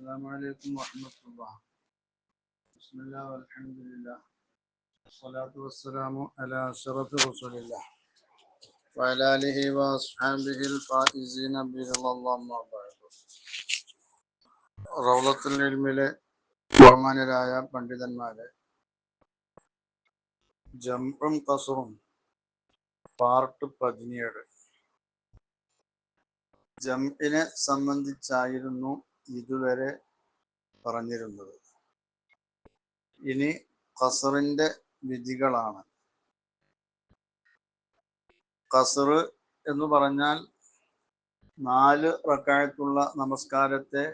السلام عليكم ورحمة الله. بسم الله والحمد لله والصلاة والسلام على أشرف رسول الله وعلى آله وأصحابه الفائزين برضا الله أما بعد. റൗളത്തുൽ ഇൽമിലെ ബഹുമാന്യരായ പണ്ഡിതന്മാരെ, ജംഉം ഖസ്റും പാർട്ട് 17 ജംഇനെ സംബന്ധിച്ചായിരുന്നു ഇതുവരെ പറഞ്ഞിരുന്നത്. ഇനി ഖസ്റിന്റെ വിധികളാണ്. ഖസ്ർ എന്ന് പറഞ്ഞാൽ 4 റക്അത്തുള്ള നമസ്കാരത്തെ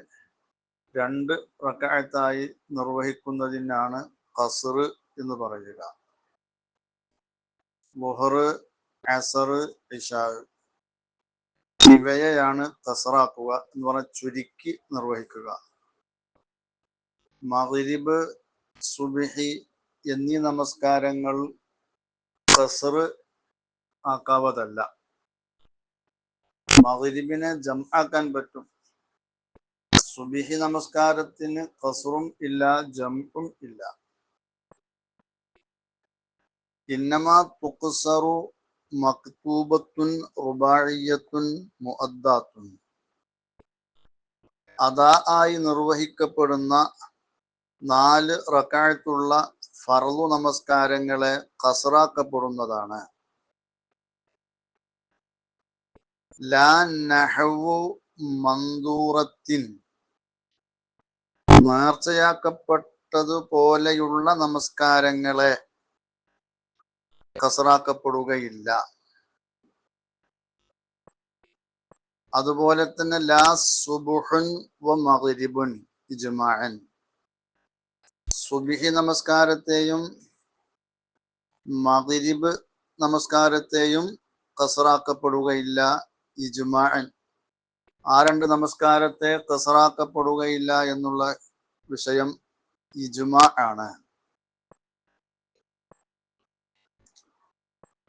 2 റക്അത്തായി നിർവഹിക്കുന്നതിനാണ് ഖസ്ർ എന്ന് പറയുക. ളുഹർ, അസർ, ഇശാ ഇവയെയാണ് ഖസ്റാക്കുക എന്ന് പറഞ്ഞാൽ ചുരുക്കി നിർവഹിക്കുക. മഗ്രിബ്, സുബ്ഹി എന്നീ നമസ്കാരങ്ങൾ ഖസ്ർ ആക്കാവതല്ല. മഗ്രിബിനെ ജംആക്കാൻ പറ്റും. സുബ്ഹി നമസ്കാരത്തിന് ഖസ്റും ഇല്ല, ജംഉം ഇല്ല. ഇന്നമാ തുഖ്സറു മക്തൂബത്തുൻ റുബാഇയ്യത്തുൻ മുഅദ്ദാത്തുൻ. അദാ ആയി നിർവഹിക്കപ്പെടുന്ന 4 റക്അത്തുള്ള ഫർളു നമസ്കാരങ്ങളെ ഖസ്റാക്കപ്പെടുന്നതാണ്. ലാ നഹ്വു മന്ദൂറത്തിൻ. നേർച്ചയാക്കപ്പെട്ടതുപോലെയുള്ള നമസ്കാരങ്ങളെ ഖസ്റാക്കപ്പെടുകയില്ല. അതുപോലെ തന്നെ ലാ സുബ്ഹുൻ വ മഗ്രിബുൻ ഇജ്മാഅൻ. സുബ്ഹി നമസ്കാരത്തെയും മഗ്രിബ് നമസ്കാരത്തെയും ഖസ്റാക്കപ്പെടുകയില്ല ഇജ്മാഅൻ. ആ 2 നമസ്കാരത്തെ ഖസ്റാക്കപ്പെടുകയില്ല എന്നുള്ള വിഷയം ഇജ്മാ ആണ്.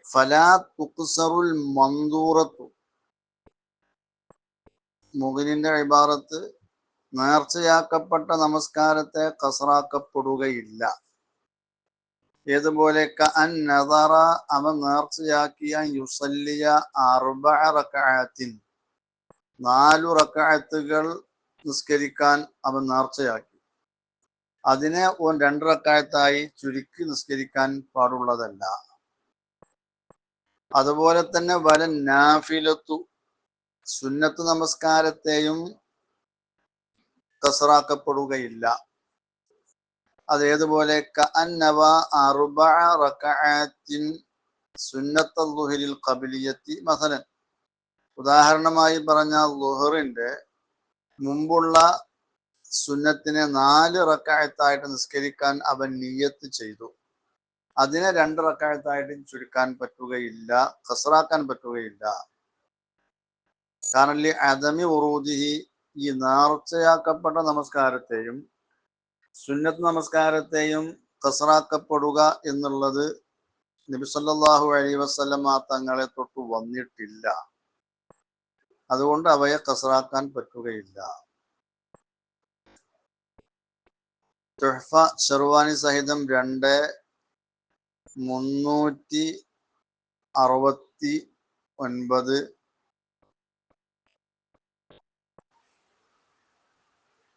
ഫലാ തുഖ്സറുൽ മന്ദൂറത്തു. മുഗ്നിന്റെ ഇബാറത്ത് നേർച്ചയാക്കപ്പെട്ട നമസ്കാരത്തെ ഖസ്റാക്കപ്പെടുകയില്ല. ഏതുപോലെ കഅൻ നദറ, അവൻ നേർച്ചയാക്കിയ യുസല്ലിയ 4 റക്അത്തിൻ, 4 റക്അത്തുകൾ നിസ്കരിക്കാൻ അവൻ നേർച്ചയാക്കി. അതിനെ 2 റക്അത്തായി ചുരുക്കി നിസ്കരിക്കാൻ പാടുള്ളതല്ല. അതുപോലെ തന്നെ വല നാഫിലത്തു, സുന്നത്ത് നമസ്കാരത്തെയും ഖസ്റാക്കപ്പെടുകയില്ല. അതേതുപോലെ കഅന്നവ 4 റക്അത്തിൻ സുന്നത്തുൽ ളുഹ്രിൽ ഖബ്ലിയത്തി മസലൻ. ഉദാഹരണമായി പറഞ്ഞാൽ ളുഹറിന്റെ മുമ്പുള്ള സുന്നത്തിനെ 4 റക്അത്തായിട്ട് നിസ്കരിക്കാൻ അവൻ നിയ്യത്ത് ചെയ്തു. അതിനെ 2 റക്അത്തായിട്ട് ചുരുക്കാൻ പറ്റുകയില്ല, ഖസ്റാക്കാൻ പറ്റുകയില്ല. കാരണം അദമി ഉറൂദിഹി, ഈ നേർച്ചയാക്കപ്പെട്ട നമസ്കാരത്തെയും സുന്നത്ത് നമസ്കാരത്തെയും ഖസ്റാക്കപ്പെടുക എന്നുള്ളത് നബി സല്ലല്ലാഹു അലൈഹി വസല്ലമ തങ്ങളെ തൊട്ട് വന്നിട്ടില്ല. അതുകൊണ്ട് അവയെ ഖസ്റാക്കാൻ പറ്റുകയില്ല. തുഹ്ഫ ശർവാനി സഹിതം 2369,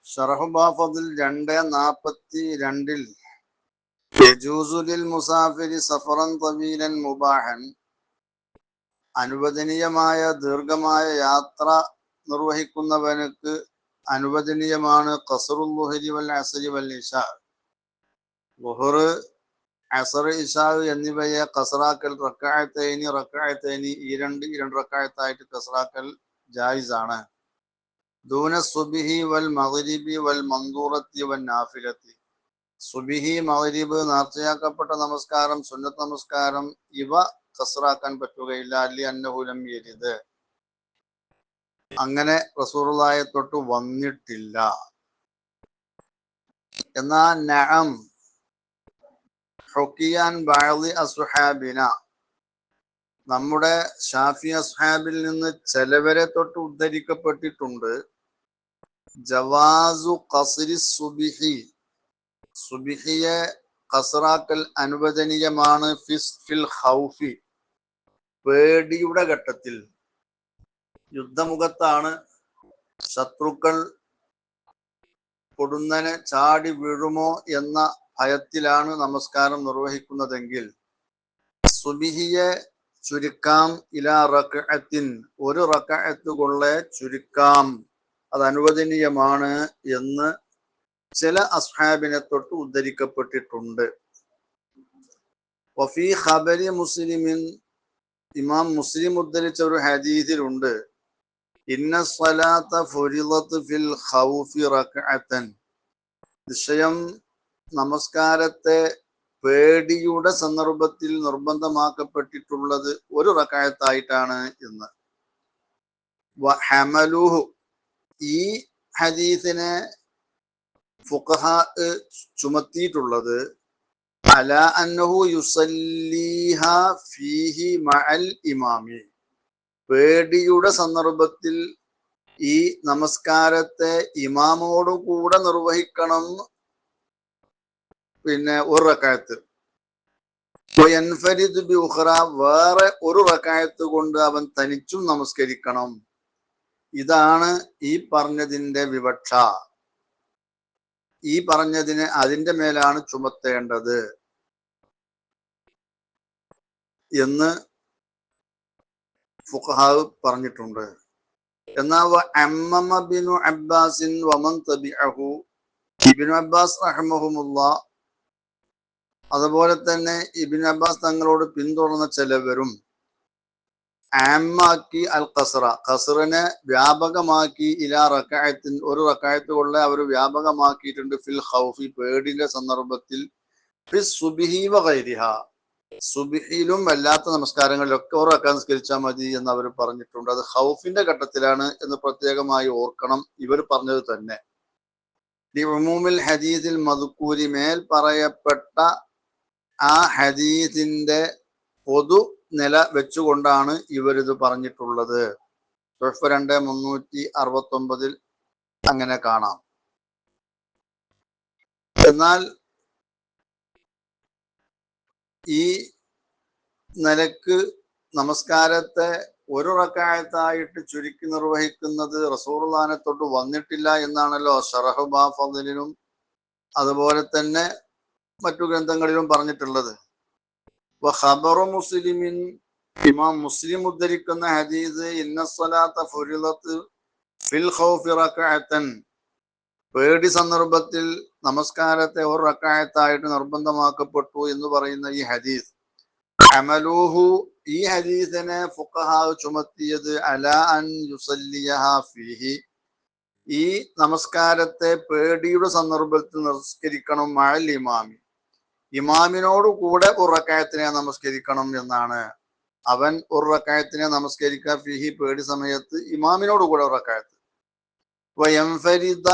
ശറഹു ബാഫദിൽ 242 യജൂസു ലിൽ മുസാഫിരി സഫറൻ തവീലൻ മുബാഹൻ. അനുവദനീയമായ ദീർഘമായ യാത്ര നിർവഹിക്കുന്നവനുക്ക് അനുവദനീയമാണ് ഖസ്റുൽ ളുഹ്രി വൽ അസ്രി വൽ ഇശാ. ളുഹർ, അസ്ർ, ഇശാ എന്നിവയെ ഖസ്റാക്കൽ റക്അത്തൈനി ഈ 2 റക്അത്തായിട്ട് ഖസ്റാക്കൽ ജായിസാണ്. ദൂന സുബ്ഹി വൽ മഗ്രിബി വൽ മന്ദൂറത്തി വൻ നാഫിലത്തി. സുബ്ഹി, മഗ്രിബ്, നേർച്ചയാക്കപ്പെട്ട നമസ്കാരം, സുന്നത്ത് നമസ്കാരം ഇവ ഖസ്റാക്കാൻ പറ്റുകയില്ല. അല്ലി അന്നഹു ലം യരിദ്, അങ്ങനെ റസൂലുള്ളാഹിയെ തൊട്ട് വന്നിട്ടില്ല. എന്നാൽ നഅം ഹുക്കിയാൻ ബഅദി അസ്ഹാബിന, നമ്മുടെ ഷാഫി അസ്ഹാബിൽ നിന്ന് ചിലവരെ തൊട്ട് ഉദ്ധരിക്കപ്പെട്ടിട്ടുണ്ട്. ജവാസു ഖസ്രി സുബ്ഹി, സുബ്ഹിയെ ഖസ്റാക്കൽ അനുവദനീയമാണ് ഫിൽ ഖൗഫി, പേടിയുടെ ഘട്ടത്തിൽ. യുദ്ധമുഖത്താണ്, ശത്രുക്കൾ പൊടുന്നനെ ചാടി വീഴുമോ എന്ന ഭയത്തിലാണ് നമസ്കാരം നിർവഹിക്കുന്നതെങ്കിൽ സുബ്ഹിയെ ചുരുക്കാം, ഇലാ റക്അത്തിൻ, ഒരു റക്അത്ത് കൊള്ളെ ചുരുക്കാം, അത് അനുവദനീയമാണ് എന്ന് ചില അസ്ഹാബിനെ തൊട്ട് ഉദ്ധരിക്കപ്പെട്ടിട്ടുണ്ട്. വഫീ ഖബരി മുസ്ലിമിൻ, ഇമാം മുസ്ലിം ഉദ്ധരിച്ച ഒരു ഹദീസിലുണ്ട്, ഇന്ന സ്വലാത്ത ഫുരിളത്ത് ഫിൽ ഖൗഫി റക്അത്തൻ, നിശ്ചയം നമസ്കാരത്തെ പേടിയുടെ സന്ദർഭത്തിൽ നിർബന്ധമാക്കപ്പെട്ടിട്ടുള്ളത് ഒരു റക്അത്തായിട്ടാണ് എന്ന്. വഹമലുഹു, ഈ ഹദീസിനെ ഫുഖഹാ ചുമത്തിയിട്ടുള്ളത് അല അന്നഹു യുസല്ലീഹ ഫീഹി മഅൽ ഇമാമി, പേടിയുടെ സന്ദർഭത്തിൽ ഈ നമസ്കാരത്തെ ഇമാമോട് കൂടെ നിർവഹിക്കണം. പിന്നെ ഒരു റക്അത്ത്, വയൻഫരിദ് ബി ഉഖറ, വേറെ ഒരു റക്അത്ത് കൊണ്ട് അവൻ തനിച്ചും നമസ്കരിക്കണം. ഇതാണ് ഈ പറഞ്ഞതിന്റെ വിവക്ഷ. ഈ പറഞ്ഞതിന് അതിന്റെ മേലാണ് ചുമത്തേണ്ടത് എന്ന് ഫുഖഹാവ് പറഞ്ഞിട്ടുണ്ട്. എന്നാൽ അമ്മമ ബിനു അബ്ബാസിൻ വമൻ തബിഅഹു, ഇബ്നു അബ്ബാസ് റഹ്മഹുമുല്ലാ, അതുപോലെ തന്നെ ഇബ്നു അബ്ബാസ് തങ്ങളോട് പിന്തുടർന്ന ചിലവരും ആമാക്കി അൽ ഖസ്റ, ഖസ്റിനെ വ്യാപകമാക്കി, ഇലാ റക്അത്തിൻ, ഒരു റക്അത്ത് കൊള്ളെ അവർ വ്യാപകമാക്കിയിട്ടുണ്ട്, ഫിൽ ഖൗഫി, പേടിന്റെ സന്ദർഭത്തിൽ, ഫിസ് സുബ്ഹി വഗൈരിഹ, സുബ്ഹിയിലും അല്ലാത്ത നമസ്കാരങ്ങളിലൊക്കെ ഒരു റക്അത്ത് നിസ്കരിച്ചാൽ മതി എന്ന് അവർ പറഞ്ഞിട്ടുണ്ട്. അത് ഖൗഫിന്റെ ഘട്ടത്തിലാണ് എന്ന് പ്രത്യേകമായി ഓർക്കണം. ഇവർ പറഞ്ഞത് തന്നെ ലിഉമൂമിൽ ഹദീസിൽ മദ്കൂരി, മേൽ പറയപ്പെട്ട ആ ഹദീസിന്റെ പൊതു നില വെച്ചുകൊണ്ടാണ് ഇവരിത് പറഞ്ഞിട്ടുള്ളത്. 2369 അങ്ങനെ കാണാം. എന്നാൽ ഈ നിലക്ക് നമസ്കാരത്തെ ഒരു റക്അത്തായിട്ട് ചുരുക്കി നിർവഹിക്കുന്നത് റസൂലുള്ളാഹിനെ തൊട്ട് വന്നിട്ടില്ല എന്നാണല്ലോ ശറഹ് ഫളിലും അതുപോലെ തന്നെ മറ്റു ഗ്രന്ഥങ്ങളിലും പറഞ്ഞിട്ടുള്ളത്. വഖബറു മുസ്ലിമിൻ, ഇമാം മുസ്ലിം ഉദ്ധരിക്കുന്ന ഹദീസ്, ഇന്ന സ്വലാത്ത ഫുരിളത്ത് ഫിൽ ഖൗഫി റക്അത്തൻ, പേടി സന്ദർഭത്തിൽ നമസ്കാരത്തെ ഒരു റക്അത്തായിട്ട് നിർബന്ധമാക്കപ്പെട്ടു എന്ന് പറയുന്ന ഈ ഹദീസ്, അമലൂഹു, ഈ ഹദീസിനെ ഫുഖഹാ ചുമത്തിയത് അലാ അൻ യുസല്ലിയഹ ഫീഹി, ഈ നമസ്കാരത്തെ പേടിയുടെ സന്ദർഭത്തിൽ നമസ്കരിക്കണം, മഅൽ ഇമാമി, ഇമാമിനോട് കൂടെ ഒരു റക്അത്തിനെ നമസ്കരിക്കണം എന്നാണ്. അവൻ ഒരു റക്അത്തിനെ നമസ്കരിക്കുക, ഫീഹി, പേടി സമയത്ത്, ഇമാമിനോട് കൂടെ ഒരു റക്അത്ത്. വയൻഫരിദ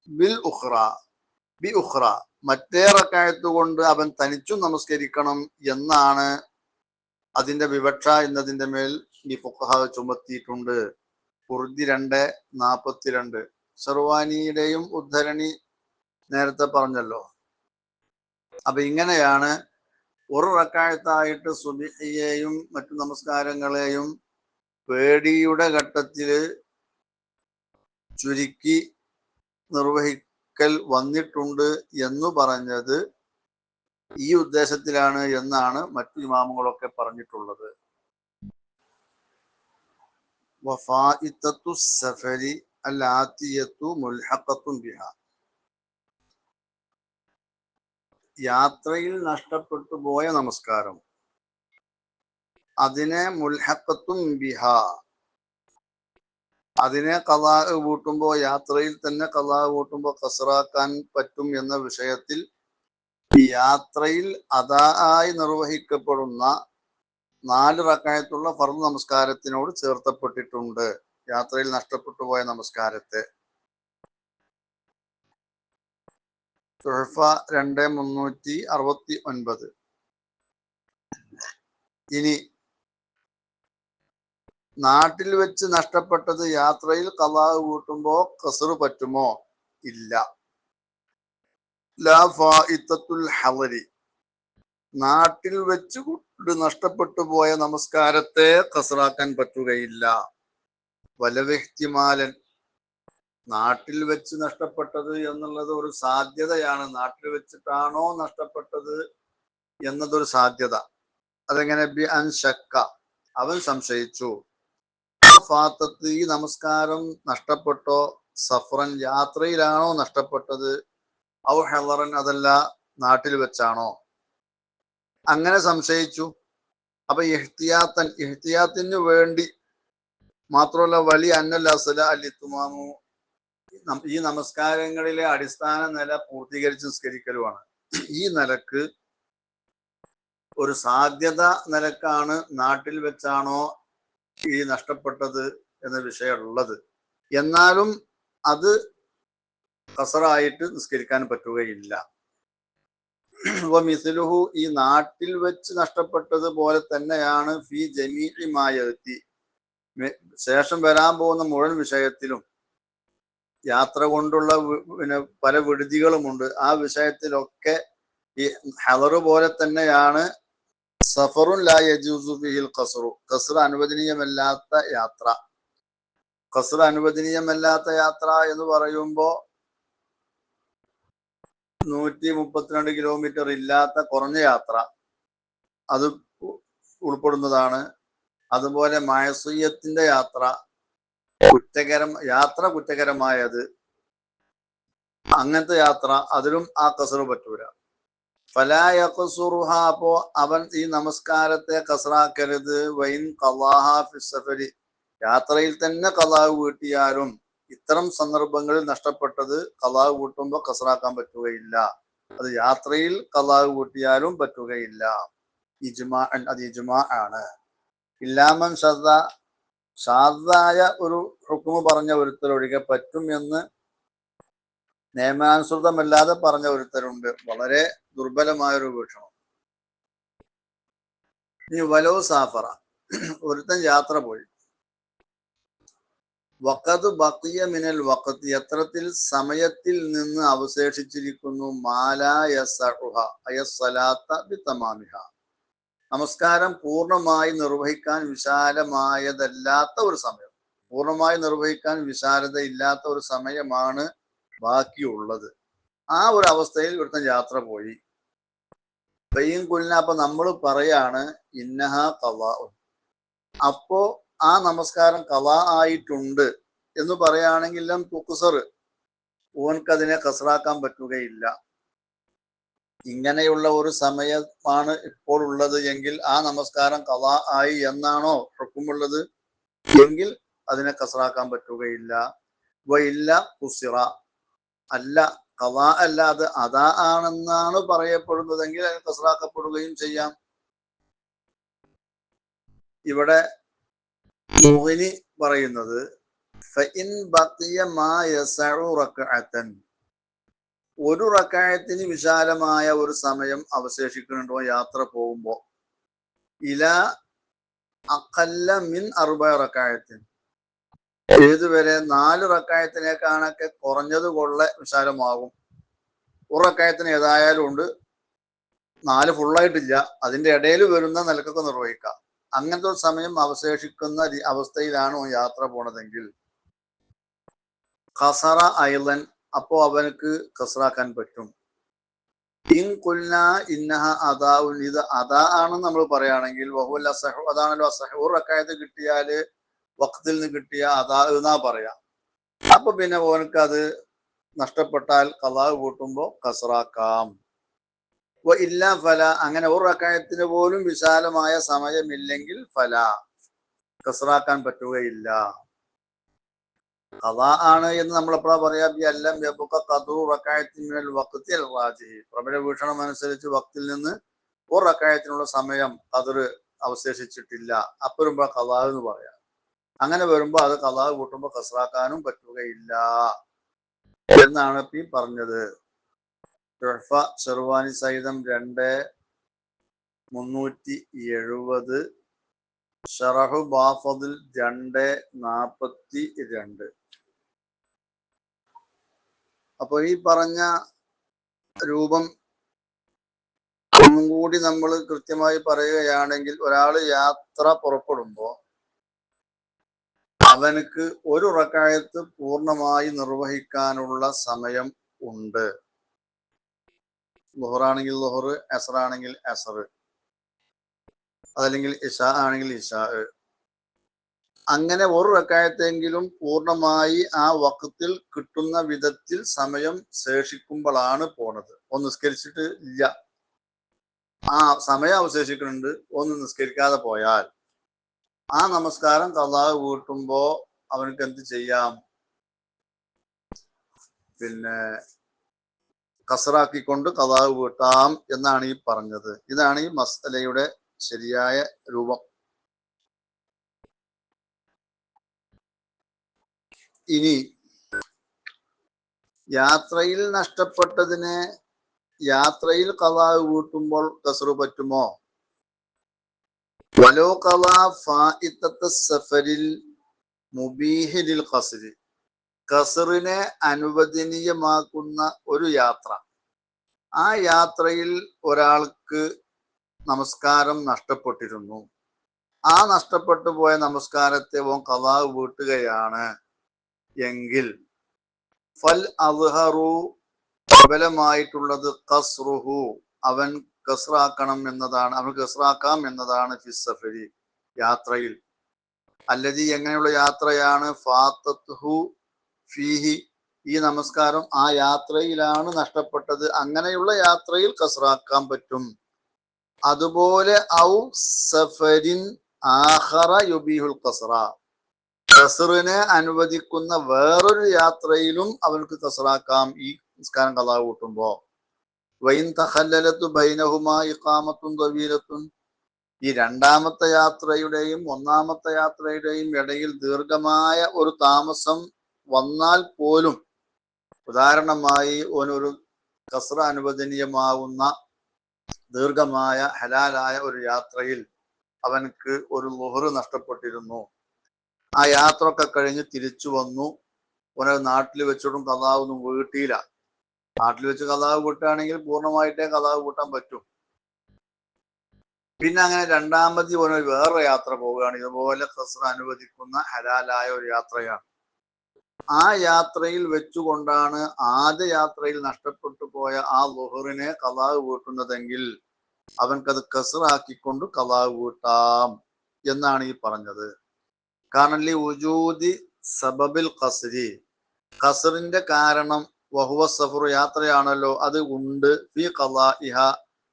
ബിൽ ഉഖ്റ, ബി ഉഖ്റ, മറ്റേ റക്അത്ത് കൊണ്ട് അവൻ തനിച്ചും നമസ്കരിക്കണം എന്നാണ് അതിന്റെ വിവക്ഷ എന്നതിന്റെ മേൽ ഈ ഫുഖഹാ ചുമത്തിയിട്ടുണ്ട്. ഖുർദി 2:42. സർവാനിയുടെയും ഉദ്ധരണി നേരത്തെ പറഞ്ഞല്ലോ. അപ്പൊ ഇങ്ങനെയാണ് ഒരു റക്അത്തായിട്ട് സുബ്ഹിയെയും മറ്റു നമസ്കാരങ്ങളെയും പേടിയുടെ ഘട്ടത്തില് ചുരുക്കി നിർവഹിക്കൽ വന്നിട്ടുണ്ട് എന്ന് പറഞ്ഞത് ഈ ഉദ്ദേശത്തിലാണ് എന്നാണ് മറ്റു ഇമാമുകളൊക്കെ പറഞ്ഞിട്ടുള്ളത്. വഫായിത്തത്തു സഫരി അൽആതിയത്തു മുൽഹഖത്തുൻ ബിഹ, യാത്രയിൽ നഷ്ടപ്പെട്ടു പോയ നമസ്കാരം, അതിനെ മുൽഹഖത്തുൻ ബിഹ, അതിനെ ഖളാ കൂട്ടുമ്പോൾ, യാത്രയിൽ തന്നെ ഖളാ കൂട്ടുമ്പോൾ ഖസ്റാക്കാൻ പറ്റും എന്ന വിഷയത്തിൽ ഈ യാത്രയിൽ അദായി നിർവഹിക്കപ്പെടുന്ന 4 റക്അത്തുള്ള ഫർദ് നമസ്കാരത്തിനോട് ചേർത്തപ്പെട്ടിട്ടുണ്ട് യാത്രയിൽ നഷ്ടപ്പെട്ടു പോയ നമസ്കാരത്തെ. തുഹഫ 2369. ഇനി നാട്ടിൽ വെച്ച് നഷ്ടപ്പെട്ടത് യാത്രയിൽ ഖളാ കൂട്ടുമ്പോ ഖസ്ർ പറ്റുമോ? ഇല്ല. ലാ ഫായിത്തത്തുൽ ഹളരി, നാട്ടിൽ വെച്ച് നഷ്ടപ്പെട്ടു പോയ നമസ്കാരത്തെ ഖസ്റാക്കാൻ പറ്റുകയില്ല. വലവ്യക്തിമാലൻ, നാട്ടിൽ വെച്ച് നഷ്ടപ്പെട്ടത് എന്നുള്ളത് ഒരു സാധ്യതയാണ്. നാട്ടിൽ വെച്ചിട്ടാണോ നഷ്ടപ്പെട്ടത് എന്നതൊരു സാധ്യത. അതെങ്ങനെ? ബി അൻ ശക്ക, അവൻ സംശയിച്ചു. ഫാത്തത്ത്, ഈ നമസ്കാരം നഷ്ടപ്പെട്ടോ സഫറൻ, യാത്രയിലാണോ നഷ്ടപ്പെട്ടത്, ഔ ഹളറൻ, അതല്ല നാട്ടിൽ വെച്ചാണോ, അങ്ങനെ സംശയിച്ചു. അപ്പൊ ഇഹ്തിയാത്തിന് വേണ്ടി മാത്രമല്ല, വലിയ അന്നൽ അസ്ല അൽ ഇത്മാമു, ഈ നമസ്കാരങ്ങളിലെ അടിസ്ഥാന നില പൂർത്തീകരിച്ച് നിസ്കരിക്കലുമാണ്. ഈ നിലക്ക് ഒരു സാധ്യത നിലക്കാണ് നാട്ടിൽ വെച്ചാണോ ഈ നഷ്ടപ്പെട്ടത് എന്ന വിഷയമുള്ളത്. എന്നാലും അത് ഖസറായിട്ട് നിസ്കരിക്കാൻ പറ്റുകയില്ല. മിസ്ലുഹു, ഈ നാട്ടിൽ വെച്ച് നഷ്ടപ്പെട്ടത് പോലെ തന്നെയാണ് ഫി ജമീഇ മാ യഅതി, ശേഷം വരാൻ പോകുന്ന മുഴുവൻ വിഷയത്തിലും. യാത്ര കൊണ്ടുള്ള പല വിടുതികളുമുണ്ട്. ആ വിഷയത്തിലൊക്കെ ഈ ഹളറ് പോലെ തന്നെയാണ് സഫറുൻ ലാ യജൂസു ഫിഹിൽ ഖസ്റു, ഖസ്ർ അനുവദനീയമല്ലാത്ത യാത്ര. ഖസ്ർ അനുവദനീയമല്ലാത്ത യാത്ര എന്ന് പറയുമ്പോൾ 132 കിലോമീറ്റർ ഇല്ലാത്ത കുറഞ്ഞ യാത്ര അത് ഉൾപ്പെടുന്നതാണ്. അതുപോലെ മഅസിയത്തിന്റെ യാത്ര, കുറ്റകരമായത്, അങ്ങനത്തെ യാത്ര, അതിലും ആ ഖസ്ർ പറ്റൂല. ഫലാ യഖ്സുറുഹ, അപ്പോ അവൻ ഈ നമസ്കാരത്തെ ഖസ്റാക്കരുത്. വൈൻ ഖളാഹ ഫി സഫരി, യാത്രയിൽ തന്നെ ഖളാ വീട്ടിയാലും ഇത്തരം സന്ദർഭങ്ങളിൽ നഷ്ടപ്പെട്ടത് ഖളാ വീട്ടുമ്പോൾ ഖസ്റാക്കാൻ പറ്റുകയില്ല. അത് യാത്രയിൽ ഖളാ വീട്ടിയാലും പറ്റുകയില്ല. അത് ഇജ്മാ ആണ്. ഇല്ലാമൻ ഷാദായ ഒരു ഹുക്മ് പറഞ്ഞ ഒരുത്തരൊഴികെ പറ്റും എന്ന് നിയമാനുസൃതമല്ലാതെ പറഞ്ഞ ഒരുത്തരുണ്ട്. വളരെ ദുർബലമായൊരു വീക്ഷണം. ഇനി വലോ സാഫറ, ഒരുത്തൻ യാത്ര പോയി. വഖദ് ബഖിയ മിനൽ വഖത്ത്, യത്രത്തിൽ സമയത്തിൽ നിന്ന് അവശേഷിച്ചിരിക്കുന്നു. മാലാ യസഉഹ അയസ്സലാത്ത ബിതമാമിഹ, നമസ്കാരം പൂർണ്ണമായി നിർവഹിക്കാൻ വിശാലമായതല്ലാത്ത ഒരു സമയം, പൂർണ്ണമായി നിർവഹിക്കാൻ വിശാലത ഇല്ലാത്ത ഒരു സമയമാണ് ബാക്കിയുള്ളത്. ആ ഒരു അവസ്ഥയിൽ ഒരുത്തൻ യാത്ര പോയി. ബൈൻ കുൽന, അപ്പൊ നമ്മൾ പറയാണ് ഇന്നഹ ഖളാ, അപ്പോ ആ നമസ്കാരം ഖളാ ആയിട്ടുണ്ട് എന്ന് പറയുകയാണെങ്കിൽ ലം തുഖ്സർ, ഓൻക്കതിനെ ഖസ്റാക്കാൻ പറ്റുകയില്ല. ഇങ്ങനെയുള്ള ഒരു സമയമാണ് ഇപ്പോൾ ഉള്ളത് എങ്കിൽ ആ നമസ്കാരം ഖളാ ആയി എന്നാണോ ഹുക്മുള്ളത് എങ്കിൽ അതിനെ ഖസ്റാക്കാൻ പറ്റുകയില്ല. വഇല്ല ഖുസിറ, അല്ല ഖളാ അല്ല അത് അദാ ആണെന്നാണ് പറയപ്പെടുന്നതെങ്കിൽ അത് ഖസ്റാക്കപ്പെടുകയും ചെയ്യാം. ഇവിടെ മുഗ്നി പറയുന്നത് ഫഇൻ ബഖിയ മാ യസഉ റക്അതൻ, ഒരു റക്അത്തിന് വിശാലമായ ഒരു സമയം അവശേഷിക്കുന്നുണ്ടോ യാത്ര പോകുമ്പോ, ഇലാ അഖല്ല മിൻ 4 റക്അത്തിൻ, ഏതുവരെ 4 റക്അത്തിനേക്കാണൊക്കെ കുറഞ്ഞത് കൊള്ള വിശാലമാകും. ഒരു റക്അത്തിന് ഏതായാലും ഉണ്ട്, 4 ഫുള്ളായിട്ടില്ല, അതിന്റെ ഇടയിൽ വരുന്ന നിലക്കൊക്കെ നിർവഹിക്കാം. അങ്ങനത്തെ ഒരു സമയം അവശേഷിക്കുന്ന അവസ്ഥയിലാണ് യാത്ര പോണതെങ്കിൽ ഖസറ ഐളൻ, അപ്പോ അവനക്ക് ഖസ്റാക്കാൻ പറ്റും. ഇൻ കുൽന ഇന്നഹ അദാഉൻ, ഇത് അദാ ആണെന്ന് നമ്മൾ പറയുകയാണെങ്കിൽ വഹുവൽ അസഹു, അതാണല്ലോ അസഹു. ഒരു റക്അത്ത് കിട്ടിയാല് വഖത്തിൽ നിന്ന് കിട്ടിയ അദാ എന്നാ പറയാം. അപ്പൊ പിന്നെ ഓനക്ക് അത് നഷ്ടപ്പെട്ടാൽ ഖളാ കൂട്ടുമ്പോ ഖസ്റാക്കാം. ഇല്ല ഫല, അങ്ങനെ ഒരു റക്അത്തിന് പോലും വിശാലമായ സമയമില്ലെങ്കിൽ ഫല, ഖസ്റാക്കാൻ പറ്റുകയില്ല. ഖളാ ആണ് എന്ന് നമ്മൾ എപ്പോഴാ പറയാ? ബിഅല്ലം യബ്ഖ ഖദ്റു റക്അത്തിൻ മിനൽ വഖ്തി അൽ റാജിഹി, പ്രബല വീക്ഷണം അനുസരിച്ച് വഖത്തിൽ നിന്ന് ഒരു റക്അത്തിനുള്ള സമയം ഖദ്ർ അവശേഷിച്ചിട്ടില്ല, അപ്പൊ വരുമ്പോ ഖളാ എന്ന് പറയാം. അങ്ങനെ വരുമ്പോ അത് ഖളാ കൂട്ടുമ്പോ ഖസ്റാക്കാനും പറ്റുകയില്ല എന്നാണ് ഈ പറഞ്ഞത്. തുഹ്ഫ ഷെർവാനി സഹിതം 2370 ഷറഹു ബാഫദിൽ 2:42. അപ്പൊ ഈ പറഞ്ഞ രൂപം ഒന്നും കൂടി നമ്മൾ കൃത്യമായി പറയുകയാണെങ്കിൽ, ഒരാള് യാത്ര പുറപ്പെടുമ്പോ അവനക്ക് ഒരു റക്അത്ത് പൂർണ്ണമായി നിർവഹിക്കാനുള്ള സമയം ഉണ്ട്. ളുഹറാണെങ്കിൽ ളുഹർ, അസ്റാണെങ്കിൽ അസ്ർ, അതല്ലെങ്കിൽ ഇശാ ആണെങ്കിൽ ഇശാ. അങ്ങനെ ഒരു റക്അത്തെങ്കിലും പൂർണ്ണമായി ആ വഖത്തിൽ കിട്ടുന്ന വിധത്തിൽ സമയം ശേഷിക്കുമ്പോഴാണ് പോണത്. ഒന്ന് നിസ്കരിച്ചിട്ട് ഇല്ല, ആ സമയം അവശേഷിക്കുന്നുണ്ട്, ഒന്ന് നിസ്കരിക്കാതെ പോയാൽ ആ നമസ്കാരം ഖളാ വീട്ടുമ്പോ അവനക്ക് എന്ത് ചെയ്യാം? പിന്നെ കസറാക്കിക്കൊണ്ട് ഖളാ വീട്ടാം എന്നാണ് ഈ പറഞ്ഞത്. ഇതാണ് ഈ മസ്അലയുടെ ശരിയായ രൂപം. ഇനി യാത്രയിൽ നഷ്ടപ്പെട്ടതിനെ യാത്രയിൽ ഖളാ വീട്ടുമ്പോൾ കസ്റ് പറ്റുമോ? വലോ ഖളാ ഫായിത്തത്ത സഫരിൽ മുബീഹി ലിൽ ഖസ്രി, ഖസ്റിനെ അനുവദനീയമാക്കുന്ന ഒരു യാത്ര, ആ യാത്രയിൽ ഒരാൾക്ക് നമസ്കാരം നഷ്ടപ്പെട്ടിരുന്നു. ആ നഷ്ടപ്പെട്ടു പോയ നമസ്കാരത്തെ ഓൻ ഖളാ വീട്ടുകയാണ് എങ്കിൽ ഫൽ അദ്ഹറു, പ്രബലമായിട്ടുള്ളത് ഖസ്റുഹു, അവൻ കസ്റാക്കണം എന്നതാണ്, അവൻ കസ്റാക്കാം എന്നതാണ് ഫി സഫരി, യാത്രയിൽ. അല്ലദി, എങ്ങനെയുള്ള യാത്രയാണ്? ഫാത്തത്ഹു ഫീഹി, ഈ നമസ്കാരം ആ യാത്രയിലാണ് നഷ്ടപ്പെട്ടത്, അങ്ങനെയുള്ള യാത്രയിൽ കസ്റാക്കാൻ പറ്റും. അതുപോലെ ഔ സഫരിൻ ആഖറ യുബീഹുൽ ഖസ്റ, ഖസ്റിനെ അനുവദിക്കുന്ന വേറൊരു യാത്രയിലും അവർക്ക് കസ്റാക്കാം ഈ നിസ്കാരം ഖളാ കൂട്ടുമ്പോ. വൈൻ തഖല്ലലതു ബൈനഹുമാ ഇഖാമത്തുൻ തവീലത്തുൻ, ഈ രണ്ടാമത്തെ യാത്രയുടെയും ഒന്നാമത്തെ യാത്രയുടെയും ഇടയിൽ ദീർഘമായ ഒരു താമസം വന്നാൽ പോലും, ഉദാഹരണമായി ഓനൊരു കസ്റ അനുവദനീയമാവുന്ന ദീർഘമായ ഹലാലായ ഒരു യാത്രയിൽ അവനക്ക് ഒരു ളുഹർ നഷ്ടപ്പെട്ടിരുന്നു. ആ യാത്ര ഒക്കെ കഴിഞ്ഞ് തിരിച്ചു വന്നു, ഓനത് നാട്ടിൽ വെച്ചിട്ടും ഖളാവൊന്നും വീട്ടിയില്ല. നാട്ടിൽ വെച്ച് ഖളാ വീട്ടുകയാണെങ്കിൽ പൂർണ്ണമായിട്ടേ ഖളാ വീട്ടാൻ പറ്റും. പിന്നെ അങ്ങനെ രണ്ടാമത് ഓന് വേറെ യാത്ര പോവുകയാണ്, ഇതുപോലെ ഖസ്ർ അനുവദിക്കുന്ന ഹലാലായ ഒരു യാത്രയാണ്. ആ യാത്രയിൽ വെച്ചുകൊണ്ടാണ് ആദ്യ യാത്രയിൽ നഷ്ടപ്പെട്ടു പോയ ആ ളുഹറിനെ ഖളാ വീട്ടുന്നതെങ്കിൽ അവൻക്കത് കസ്റാക്കിക്കൊണ്ട് ഖളാ വീട്ടാം എന്നാണ് ഈ പറഞ്ഞത്. കാരണം ലി വുജൂദി സബബിൽ ഖസ്രി, ഖസ്റിന്റെ കാരണം വഹുവ സഫറു, യാത്രയാണല്ലോ, അത് ഉണ്ട്. ഫി ഖളാഇഹ,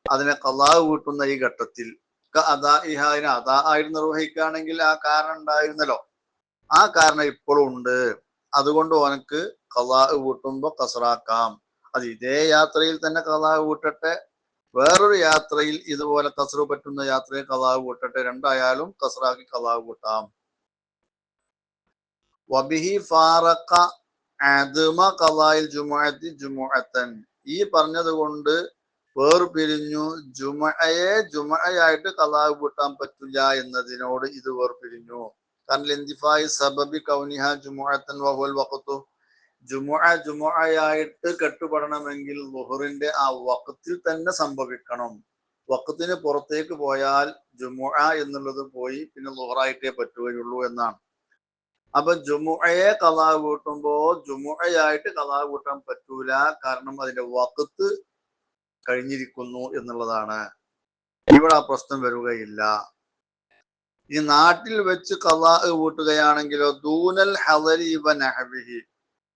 അതിനെ ഖളാ വീട്ടുന്ന ഈ ഘട്ടത്തിൽ. അദാഇഹ, അതിനെ അദാ ആയിട്ട് നിർവഹിക്കുകയാണെങ്കിൽ ആ കാരണം ഉണ്ടായിരുന്നല്ലോ, ആ കാരണം ഇപ്പോഴും ഉണ്ട്. അതുകൊണ്ട് ഓനക്ക് ഖളാ വീട്ടുമ്പോ കസ്റാക്കാം. അത് ഇതേ യാത്രയിൽ തന്നെ ഖളാ വീട്ടട്ടെ, വേറൊരു യാത്രയിൽ ഇതുപോലെ കസ്റ് പറ്റുന്ന യാത്രയിൽ ഖളാ വീട്ടട്ടെ, രണ്ടായാലും കസ്റാക്കി ഖളാ വീട്ടാം. വബിഹി ഫാറഖ അദ്മ ഖളായിൽ ജുമുഅത്തി ജുമുഅത്തൻ, ഈ പറഞ്ഞത് കൊണ്ട് വേർപിരിഞ്ഞു ജുമുഅയെ ജുമുഅയായിട്ട് ഖളാ വീട്ടാൻ പറ്റില്ല എന്നതിനോട് ഇത് വേർപിരിഞ്ഞു. കാരണം ഇൻതിഫായി സബബി കൗനിഹ ജുമുഅത്തൻ വഹുവൽ വഖ്തു, ജുമുഅയായിട്ട് കെട്ടുപെടണമെങ്കിൽ ളുഹറിന്റെ ആ വഖത്തിൽ തന്നെ സംഭവിക്കണം. വഖത്തിന് പുറത്തേക്ക് പോയാൽ ജുമുഅ എന്നുള്ളത് പോയി, പിന്നെ ളുഹറായിട്ടേ പറ്റുകയുള്ളൂ എന്നാണ്. അപ്പൊ ജുമുഅയെ ഖളാ വീട്ടുമ്പോ ജുമുഅയായിട്ട് ഖളാ വീട്ടാൻ പറ്റൂല, കാരണം അതിന്റെ വഖത്ത് കഴിഞ്ഞിരിക്കുന്നു എന്നുള്ളതാണ്. ഇവിടെ ആ പ്രശ്നം വരികയില്ല. ഈ നാട്ടിൽ വെച്ച് ഖളാ വീട്ടുകയാണെങ്കിലോ ദൂനൽ ഹദരി വ നഹ്വിഹി,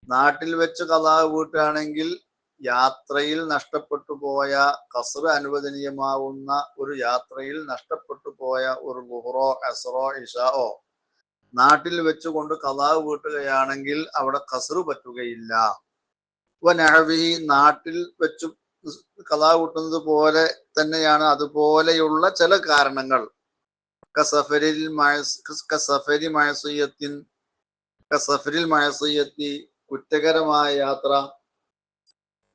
നാട്ടിൽ വെച്ച് ഖളാ വീട്ടുകയാണെങ്കിൽ യാത്രയിൽ നഷ്ടപ്പെട്ടു പോയ ഖസ്ർ അനുവദനീയമാവുന്ന ഒരു യാത്രയിൽ നഷ്ടപ്പെട്ടു പോയ ഒരു ളുഹറോ അസ്റോ ഇശാഓ നാട്ടിൽ വെച്ചുകൊണ്ട് ഖളാ വീട്ടുകയാണെങ്കിൽ അവിടെ ഖസ്ർ പറ്റുകയില്ല. വ നഹ്വിഹി, നാട്ടിൽ വെച്ച് ഖളാ വീട്ടുന്നത് പോലെ തന്നെയാണ് അതുപോലെയുള്ള ചില കാരണങ്ങൾ. കസഫരിൽ മഅസിയത്തി, കുറ്റകരമായ യാത്ര,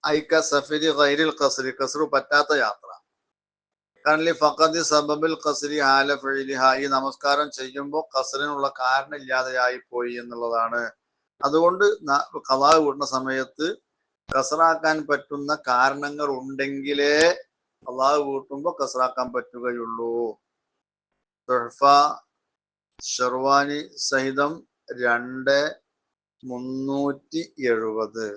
ഐക സഫരി ഗൈരിൽ ഖസ്രി, ഖസ്ർ പറ്റാത്ത യാത്ര. കാരണം ഫഖദി സബബിൽ ഖസ്രി ഹാല ഫഇലിഹ, ഈ നമസ്കാരം ചെയ്യുമ്പോൾ ഖസ്റിനുള്ള കാരണം ഇല്ലാതെയായി പോയി എന്നുള്ളതാണ്. അതുകൊണ്ട് ഖളാ വീട്ടുന്ന സമയത്ത് ഖസ്റാക്കാൻ പറ്റുന്ന കാരണങ്ങൾ ഉണ്ടെങ്കിലേ ഖളാ വീട്ടുമ്പോൾ ഖസ്റാക്കാൻ പറ്റുകയുള്ളൂ. തുഹ്ഫ ഷർവാനി സഹിതം 2370.